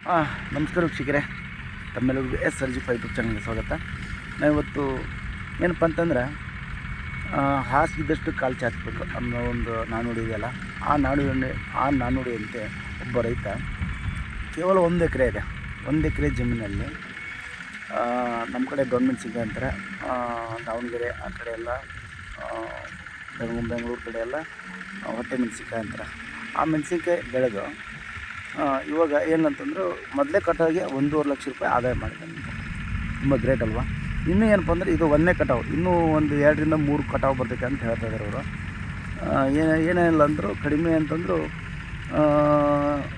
ನಮಸ್ಕಾರ ವೀಕ್ಷಕರೇ, ತಮ್ಮೆಲ್ಲರಿಗೂ SRG5 ಯೂಟ್ಯೂಬ್ ಚಾನಲ್ಗೆ ಸ್ವಾಗತ. ನಾವಿವತ್ತು ಏನಪ್ಪ ಅಂತಂದ್ರೆ ಹಾಸಿದ್ದಷ್ಟು ಕಾಲು ಚಾಚಬೇಕು ಅನ್ನೋ ಒಂದು ನಾಣ್ಣುಡಿ ಇದೆಯಲ್ಲ, ಆ ನಾಣ್ಣುಡಿಯಂತೆ ಒಬ್ಬ ರೈತ ಕೇವಲ 1 ಎಕರೆ ಇದೆ. 1 ಎಕರೆ ಜಮೀನಲ್ಲಿ ನಮ್ಮ ಕಡೆ ಮೆಣಸಿನ್ಕಾಯಿ ಅಂತಾರೆ, ದಾವಣಗೆರೆ ಆ ಕಡೆ ಎಲ್ಲ ಬೆಂಗಳೂರು ಕಡೆ ಎಲ್ಲ ಹೊಟ್ಟೆ ಮೆಣಸಿನ್ಕಾಯಿ ಅಂತಾರೆ. ಆ ಮೆಣಸಿನ್ಕಾಯಿ ಬೆಳೆದು ಇವಾಗ ಏನಂತಂದ್ರೆ ಮೊದಲೇ ಕಟಾವಿಗೆ 1.5 ಲಕ್ಷ ರೂಪಾಯಿ ಆದಾಯ ಮಾಡಿದ್ದಾನೆ. ತುಂಬ ಗ್ರೇಟ್ ಅಲ್ವಾ? ಇನ್ನೂ ಏನಪ್ಪ ಅಂದರೆ ಇದು 1ನೇ ಕಟಾವು, ಇನ್ನೂ ಒಂದು 2 ರಿಂದ 3 ಕಟಾವು ಬರ್ತೈತೆ ಅಂತ ಹೇಳ್ತಾ ಇದ್ದಾರೆ ಅವರು. ಏನೇನಿಲ್ಲ ಅಂದರು ಕಡಿಮೆ ಅಂತಂದರು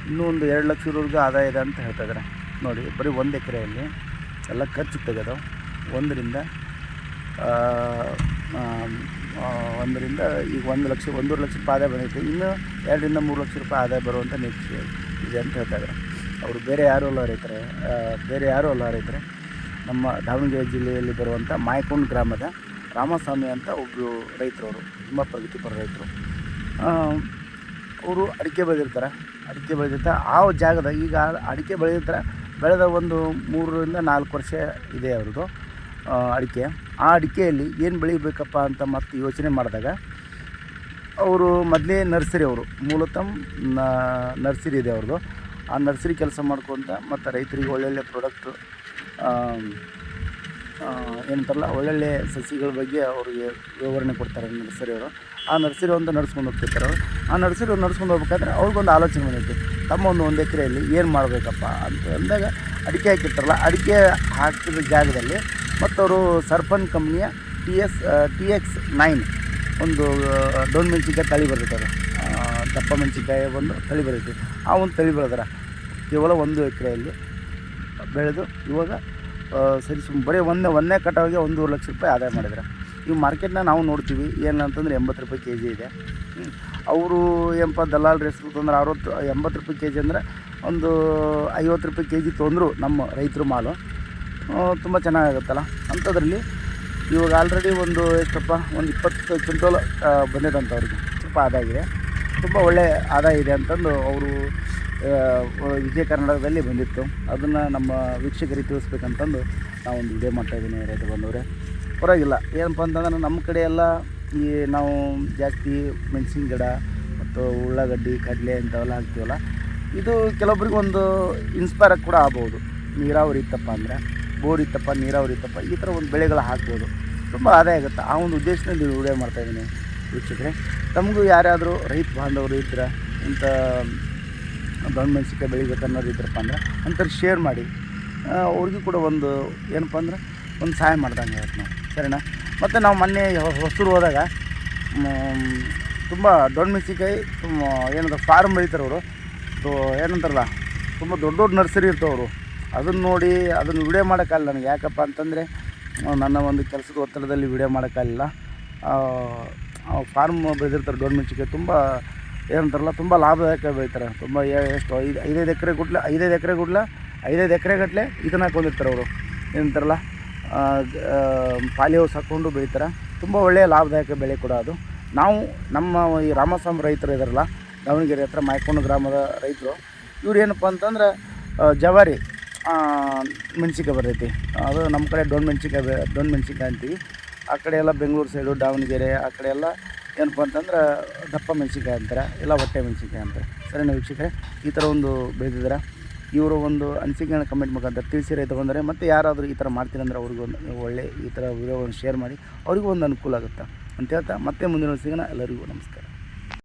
ಇನ್ನೂ ಒಂದು 2 ಲಕ್ಷದವರೆಗೂ ಆದಾಯ ಇದೆ ಅಂತ ಹೇಳ್ತಾ ಇದ್ದಾರೆ. ನೋಡಿ, ಬರೀ 1 ಎಕರೆಯಲ್ಲಿ ಎಲ್ಲ ಖರ್ಚು ತೆಗೆದು 1 ರಿಂದ ಈಗ 1 ಲಕ್ಷ 1.5 ಲಕ್ಷ ರೂಪಾಯಿ ಆದಾಯ ಬಂದೈತೆ. ಇನ್ನೂ 2 ರಿಂದ 3 ಲಕ್ಷ ರೂಪಾಯಿ ಆದಾಯ ಬರುವಂಥ ನಿರೀಕ್ಷೆ ಇದೆ ಅಂತ ಹೇಳ್ತಾಯಿದ್ದಾರೆ ಅವರು. ಬೇರೆ ಯಾರೂ ಅಲ್ಲ ರೈತರೆ, ನಮ್ಮ ದಾವಣಗೆರೆ ಜಿಲ್ಲೆಯಲ್ಲಿ ಬರುವಂಥ ಮಾಯಕೊಂಡ ಗ್ರಾಮದ ರಾಮಸ್ವಾಮಿ ಅಂತ ಒಬ್ಬರು ರೈತರವರು, ತುಂಬ ಪ್ರಗತಿಪರ ರೈತರು. ಅವರು ಅಡಿಕೆ ಬೆಳೆದಿರ್ತಾರೆ. ಆ ಜಾಗದ ಈಗ ಅಡಿಕೆ ಬೆಳೆದ ಒಂದು 3 ರಿಂದ 4 ವರ್ಷ ಇದೆ ಅವ್ರದ್ದು ಅಡಿಕೆ. ಆ ಅಡಿಕೆಯಲ್ಲಿ ಏನು ಬೆಳಿಬೇಕಪ್ಪ ಅಂತ ಮತ್ತೆ ಯೋಚನೆ ಮಾಡಿದಾಗ ಅವರು ಮೊದಲೇ ನರ್ಸರಿ, ಅವರು ಮೂಲತಃ ನರ್ಸರಿ ಇದೆ ಅವ್ರದ್ದು. ಆ ನರ್ಸರಿ ಕೆಲಸ ಮಾಡ್ಕೊತ ಮತ್ತು ರೈತರಿಗೆ ಒಳ್ಳೊಳ್ಳೆ ಪ್ರಾಡಕ್ಟು ಏನಂತಾರಲ್ಲ, ಒಳ್ಳೊಳ್ಳೆ ಸಸಿಗಳ ಬಗ್ಗೆ ಅವ್ರಿಗೆ ವಿವರಣೆ ಕೊಡ್ತಾರೆ ನರ್ಸರಿಯವರು. ಆ ನರ್ಸರಿ ಒಂದು ನಡ್ಸ್ಕೊಂಡು ಹೋಗ್ತಿರ್ತಾರೆ ಅವರು. ಆ ನರ್ಸರಿ ನಡ್ಸ್ಕೊಂಡು ಹೋಗ್ಬೇಕಾದ್ರೆ ಅವ್ರಿಗೊಂದು ಆಲೋಚನೆ ಬಂದೈತಿ, ತಮ್ಮ 1 ಎಕರೆಯಲ್ಲಿ ಏನು ಮಾಡಬೇಕಪ್ಪ ಅಂತ ಅಂದಾಗ ಅಡಿಕೆ ಹಾಕಿರ್ತಾರಲ್ಲ, ಅಡಿಕೆ ಹಾಕಿದ ಜಾಗದಲ್ಲಿ ಮತ್ತು ಅವರು ಸರ್ಪನ್ ಕಂಪ್ನಿಯ TX9 ಒಂದು ಡೊಣ್ ಮೆಣಸಿನ್ಕಾಯಿ ತಳಿ ಬರ್ತೈತೆ, ದಪ್ಪ ಮೆಣಸಿನ್ಕಾಯಿ ಒಂದು ತಳಿ ಬರ್ತೈತಿ. ಆ ಒಂದು ತಳಿ ಬೆಳೆದಾರೆ ಕೇವಲ 1 ಎಕರೆಯಲ್ಲಿ ಬೆಳೆದು ಇವಾಗ ಬರೀ 1ನೇ ಕಟಾವಿಗೆ 1.5 ಲಕ್ಷ ರೂಪಾಯಿ ಆದಾಯ ಮಾಡಿದ್ದಾರೆ. ಈ ಮಾರ್ಕೆಟ್ನ ನಾವು ನೋಡ್ತೀವಿ, ಏನಂತಂದ್ರೆ 80 ರೂಪಾಯಿ kg ಇದೆ. ಅವರು ಏನಪ್ಪ ದಲ್ಲಾಳ ಹೆಸರು ತೊಂದರೆ 80 ರೂಪಾಯಿ kg ಅಂದರೆ ಒಂದು 50 ರೂಪಾಯಿ kg ತೊಂದರು ನಮ್ಮ ರೈತರು ಮಾಲು ತುಂಬ ಚೆನ್ನಾಗಾಗುತ್ತಲ್ಲ. ಅಂಥದ್ರಲ್ಲಿ ಇವಾಗ ಆಲ್ರೆಡಿ ಒಂದು 20 ಕ್ವಿಂಟಲ್ ಬಂದಿದಂಥ ಅವ್ರಿಗೆ ಸ್ವಲ್ಪ ಆದಾಯ ಇದೆ, ತುಂಬ ಒಳ್ಳೆ ಆದಾಯ ಇದೆ ಅಂತಂದು ಅವರು ವಿಜಯ ಕರ್ನಾಟಕದಲ್ಲಿ ಬಂದಿತ್ತು. ಅದನ್ನು ನಮ್ಮ ವೀಕ್ಷಕರಿಗೆ ತಿಳಿಸ್ಬೇಕಂತಂದು ನಾವೊಂದು ವಿಡಿಯೋ ಮಾಡ್ತಾಯಿದ್ದೀನಿ. ರೈತ ಬಂದವರೇ, ಪರವಾಗಿಲ್ಲ. ಏನಪ್ಪ ಅಂತಂದ್ರೆ ನಮ್ಮ ಕಡೆ ಎಲ್ಲ ನಾವು ಜಾಸ್ತಿ ಮೆಣಸಿನ ಗಿಡ ಮತ್ತು ಉಳ್ಳಾಗಡ್ಡಿ, ಕಡಲೆ ಇಂಥವೆಲ್ಲ ಹಾಕ್ತೀವಲ್ಲ, ಇದು ಕೆಲವೊಬ್ರಿಗೆ ಒಂದು ಇನ್ಸ್ಪೈರ್ ಕೂಡ ಆಗ್ಬೋದು. ನೀರಾವರಿ ಇತ್ತಪ್ಪ ಅಂದರೆ, ಬೋರ್ ಇತ್ತಪ್ಪ, ನೀರಾವರಿ ಇತ್ತಪ್ಪ, ಈ ಥರ ಒಂದು ಬೆಳೆಗಳು ಹಾಕ್ಬೋದು, ತುಂಬ ಆದಾಯ ಆಗುತ್ತೆ. ಆ ಒಂದು ಉದ್ದೇಶದಲ್ಲಿ ವಿಡಿಯೋ ಮಾಡ್ತಾಯಿದ್ದೀನಿ ವೀಕ್ಷಕರೇ. ತಮಗೂ ಯಾರ್ಯಾದರೂ ರೈತ ಬಾಂಧವರು ಇದ್ರೆ, ಇಂಥ ದೊಣ್ಣೆ ಮೆಣಸಿನ್ಕಾಯಿ ಬೆಳಿಬೇಕನ್ನೋರು ಇದ್ರಪ್ಪ ಅಂದ್ರೆ ಅಂಥವ್ರು ಶೇರ್ ಮಾಡಿ, ಅವ್ರಿಗೂ ಕೂಡ ಒಂದು ಏನಪ್ಪ ಅಂದ್ರೆ ಒಂದು ಸಹಾಯ ಮಾಡ್ದಂಗೆ ಆಗುತ್ತೆ ನಾವು, ಸರಿನಾ? ಮತ್ತು ನಾವು ಮೊನ್ನೆ ಹೊಸೂರು ಹೋದಾಗ ತುಂಬ ದೊಣ್ಣೆ ಮೆಣಸಿನ್ಕಾಯಿ ಏನಂತ ಫಾರ್ಮ್ ಬೆಳಿತಾರೆ ಅವರು, ಏನಂತಾರಲ್ಲ, ತುಂಬ ದೊಡ್ಡ ನರ್ಸರಿ ಇರ್ತವರು. ಅದನ್ನು ನೋಡಿ ಅದನ್ನು ವಿಡಿಯೋ ಮಾಡೋಕ್ಕಾಗಲ್ಲ ನನಗೆ. ಯಾಕಪ್ಪ ಅಂತಂದರೆ ನನ್ನ ಒಂದು ಕೆಲಸದ ಒತ್ತಡದಲ್ಲಿ ವಿಡಿಯೋ ಮಾಡೋಕ್ಕಾಗಲಿಲ್ಲ. ಫಾರ್ಮ್ ಬೆಳೆದಿರ್ತಾರೆ ದೊಣ್ಣೆ ಮೆಣಸಿನ್ಕಾಯಿ, ತುಂಬ ಏನಂತಾರಲ್ಲ, ತುಂಬ ಲಾಭದಾಯಕ ಬೆಳಿತಾರೆ. ತುಂಬ ಎಷ್ಟು 5 ಎಕರೆ ಗಟ್ಟಲೆ ಇದನ್ನು ಹಾಕೊಂಡಿರ್ತಾರೆ ಅವರು, ಏನಂತಾರಲ್ಲ, ಪಾಲಿ ಹೌಸ್ ಹಾಕ್ಕೊಂಡು ಬೆಳಿತಾರೆ. ತುಂಬ ಒಳ್ಳೆಯ ಲಾಭದಾಯಕ ಬೆಳೆ ಕೂಡ ಅದು. ನಾವು ನಮ್ಮ ಈ ರಾಮಸ್ವಾಮಿ ರೈತರು ಇದ್ದಾರಲ್ಲ, ದಾವಣಗೆರೆ ಹತ್ರ ಮಾಯಕೊಂಡ ಗ್ರಾಮದ ರೈತರು, ಇವ್ರು ಏನಪ್ಪ ಅಂತಂದ್ರೆ ಜವಾರಿ ಮೆಣಸಿನ್ಕಾಯಿ ಬರ್ತೈತಿ. ಅದು ನಮ್ಮ ಕಡೆ ದೊಣ್ಣೆ ಮೆಣಸಿನ್ಕಾಯಿ ಅಂತೀವಿ. ಆ ಕಡೆ ಎಲ್ಲ ಬೆಂಗಳೂರು ಸೈಡು, ದಾವಣಗೆರೆ ಆ ಕಡೆ ಎಲ್ಲ ಏನಪ್ಪ ಅಂತಂದ್ರೆ ದಪ್ಪ ಮೆಣಸಿನ್ಕಾಯಿ ಅಂತಾರೆ, ಇಲ್ಲ ಹೊಟ್ಟೆ ಮೆಣಸಿನ್ಕಾಯಿ ಅಂತಾರೆ. ಸರಿನಾ ವೀಕ್ಷಕರೇ? ಈ ಥರ ಒಂದು ಬೆಳೆದಿದ್ದಾರೆ. ಇವರು ಒಂದು ಅನಿಸಿಕೆಯನ್ನು ಕಮೆಂಟ್ ಮುಖಾಂತರ ತಿಳಿಸಿ ರೈತ ಬಂದರೆ, ಮತ್ತು ಯಾರಾದರೂ ಈ ಥರ ಮಾಡ್ತೀನಿ ಅಂದರೆ ಅವ್ರಿಗೂ ಒಳ್ಳೆ ಈ ಥರ ವಿಡಿಯೋವನ್ನು ಶೇರ್ ಮಾಡಿ, ಅವ್ರಿಗೂ ಒಂದು ಅನುಕೂಲ ಆಗುತ್ತೆ ಅಂತ ಹೇಳ್ತಾ ಮತ್ತೆ ಮುಂದಿನ ಸಿಗೋಣ. ಎಲ್ಲರಿಗೂ ನಮಸ್ಕಾರ.